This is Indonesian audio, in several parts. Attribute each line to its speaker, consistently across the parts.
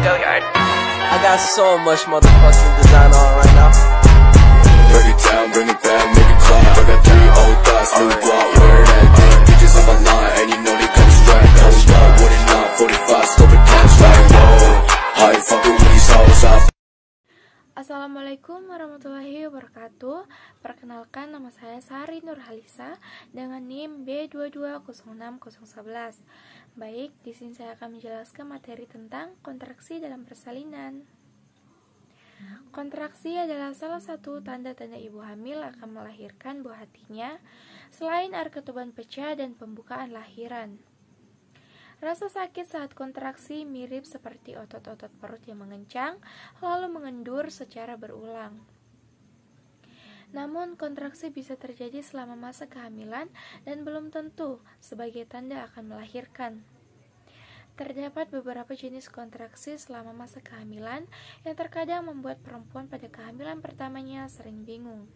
Speaker 1: Go yard. I got so much motherfucking design on right now.
Speaker 2: Break it down, bring it back, make it clap. I got 3 old thoughts, new block, where that thing. Bitches on my line, and you know they cut strike. Hold up, what it not, 45, scope it cash like, whoa. How you fucking with these hoes up?
Speaker 3: Assalamualaikum warahmatullahi wabarakatuh. Perkenalkan, nama saya Sari Nurhalisa dengan NIM B2206011. Baik, di sini saya akan menjelaskan materi tentang kontraksi dalam persalinan. Kontraksi adalah salah satu tanda-tanda ibu hamil akan melahirkan buah hatinya, selain air ketuban pecah dan pembukaan lahiran. Rasa sakit saat kontraksi mirip seperti otot-otot perut yang mengencang, lalu mengendur secara berulang. Namun, kontraksi bisa terjadi selama masa kehamilan dan belum tentu sebagai tanda akan melahirkan. Terdapat beberapa jenis kontraksi selama masa kehamilan yang terkadang membuat perempuan pada kehamilan pertamanya sering bingung.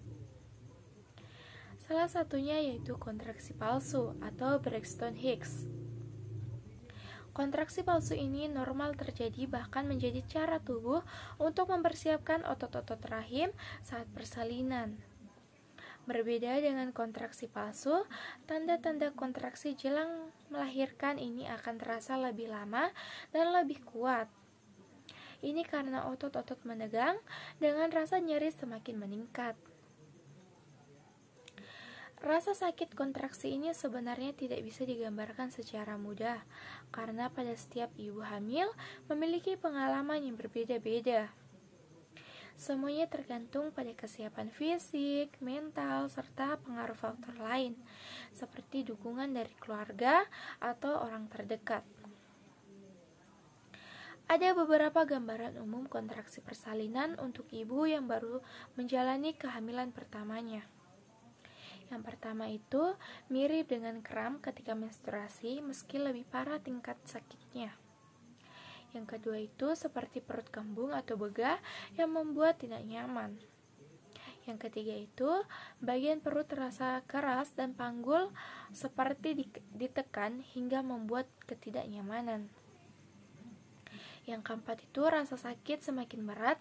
Speaker 3: Salah satunya yaitu kontraksi palsu atau Braxton Hicks. Kontraksi palsu ini normal terjadi bahkan menjadi cara tubuh untuk mempersiapkan otot-otot rahim saat persalinan. Berbeda dengan kontraksi palsu, tanda-tanda kontraksi jelang melahirkan ini akan terasa lebih lama dan lebih kuat. Ini karena otot-otot menegang dengan rasa nyeri semakin meningkat. Rasa sakit kontraksi ini sebenarnya tidak bisa digambarkan secara mudah, karena pada setiap ibu hamil memiliki pengalaman yang berbeda-beda. Semuanya tergantung pada kesiapan fisik, mental, serta pengaruh faktor lain, seperti dukungan dari keluarga atau orang terdekat. Ada beberapa gambaran umum kontraksi persalinan untuk ibu yang baru menjalani kehamilan pertamanya. Yang pertama itu mirip dengan kram ketika menstruasi meski lebih parah tingkat sakitnya. Yang kedua itu seperti perut kembung atau begah yang membuat tidak nyaman. Yang ketiga itu bagian perut terasa keras dan panggul seperti ditekan hingga membuat ketidaknyamanan. Yang keempat itu rasa sakit semakin berat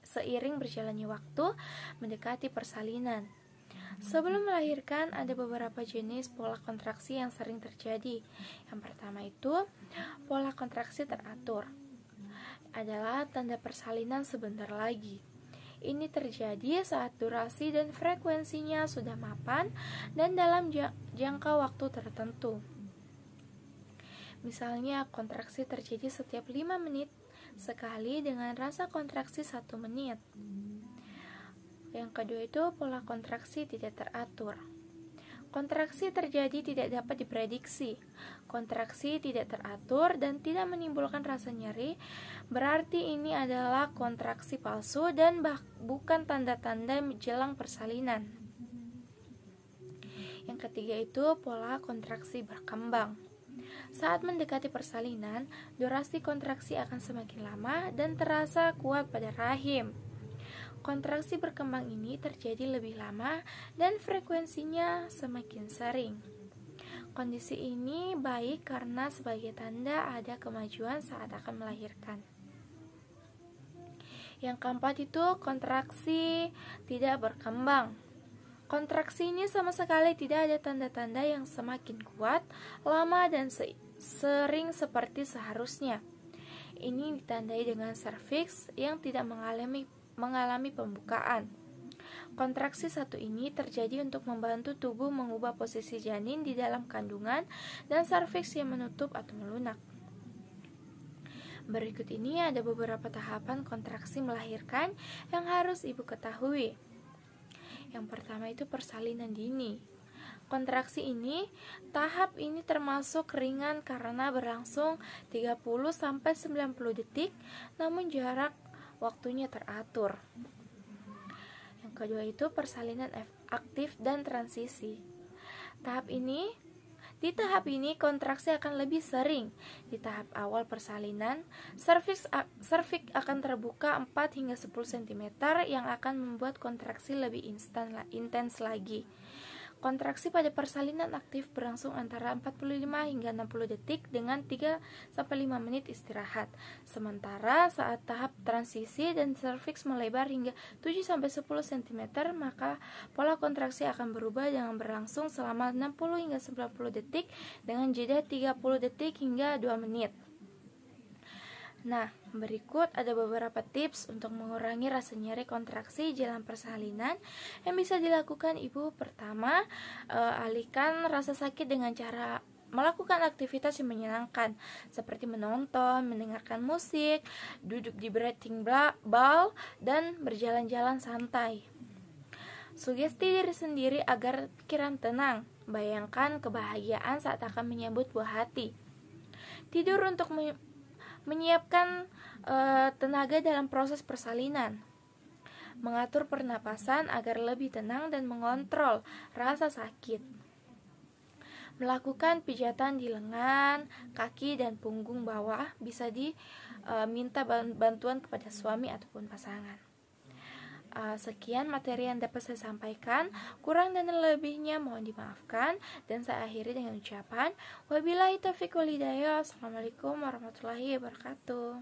Speaker 3: seiring berjalannya waktu mendekati persalinan. Sebelum melahirkan, ada beberapa jenis pola kontraksi yang sering terjadi. Yang pertama itu, pola kontraksi teratur. Adalah tanda persalinan sebentar lagi. Ini terjadi saat durasi dan frekuensinya sudah mapan dan dalam jangka waktu tertentu. Misalnya, kontraksi terjadi setiap 5 menit sekali dengan rasa kontraksi 1 menit. Yang kedua itu pola kontraksi tidak teratur. Kontraksi terjadi tidak dapat diprediksi. Kontraksi tidak teratur dan tidak menimbulkan rasa nyeri, berarti ini adalah kontraksi palsu dan bukan tanda-tanda jelang persalinan. Yang ketiga itu pola kontraksi berkembang. Saat mendekati persalinan, durasi kontraksi akan semakin lama dan terasa kuat pada rahim. Kontraksi berkembang ini terjadi lebih lama dan frekuensinya semakin sering. Kondisi ini baik karena sebagai tanda ada kemajuan saat akan melahirkan. Yang keempat itu kontraksi tidak berkembang. Kontraksi ini sama sekali tidak ada tanda-tanda yang semakin kuat, lama, dan sering seperti seharusnya. Ini ditandai dengan serviks yang tidak mengalami pembukaan. Kontraksi satu ini terjadi untuk membantu tubuh mengubah posisi janin di dalam kandungan dan serviks yang menutup atau melunak. Berikut ini ada beberapa tahapan kontraksi melahirkan yang harus ibu ketahui. Yang pertama itu persalinan dini. Kontraksi ini, tahap ini termasuk ringan karena berlangsung 30-90 detik, namun jarak waktunya teratur. Yang kedua itu persalinan aktif dan transisi. Di tahap ini kontraksi akan lebih sering. Di tahap awal persalinan, serviks akan terbuka 4 hingga 10 cm yang akan membuat kontraksi lebih intens lagi. Kontraksi pada persalinan aktif berlangsung antara 45 hingga 60 detik dengan 3-5 menit istirahat. Sementara saat tahap transisi dan serviks melebar hingga 7-10 cm, maka pola kontraksi akan berubah dengan berlangsung selama 60 hingga 90 detik dengan jeda 30 detik hingga 2 menit. Nah, berikut ada beberapa tips untuk mengurangi rasa nyeri kontraksi jelang persalinan yang bisa dilakukan ibu. Pertama, alihkan rasa sakit dengan cara melakukan aktivitas yang menyenangkan seperti menonton, mendengarkan musik, duduk di breathing ball, dan berjalan-jalan santai. Sugesti diri sendiri agar pikiran tenang. Bayangkan kebahagiaan saat akan menyambut buah hati. Tidur untuk menyiapkan tenaga dalam proses persalinan. Mengatur pernapasan agar lebih tenang dan mengontrol rasa sakit. Melakukan pijatan di lengan, kaki, dan punggung bawah. Bisa diminta bantuan kepada suami ataupun pasangan. Sekian materi yang dapat saya sampaikan. Kurang dan lebihnya mohon dimaafkan. Dan saya akhiri dengan ucapan wabillahi taufiq wal hidayah. Assalamualaikum warahmatullahi wabarakatuh.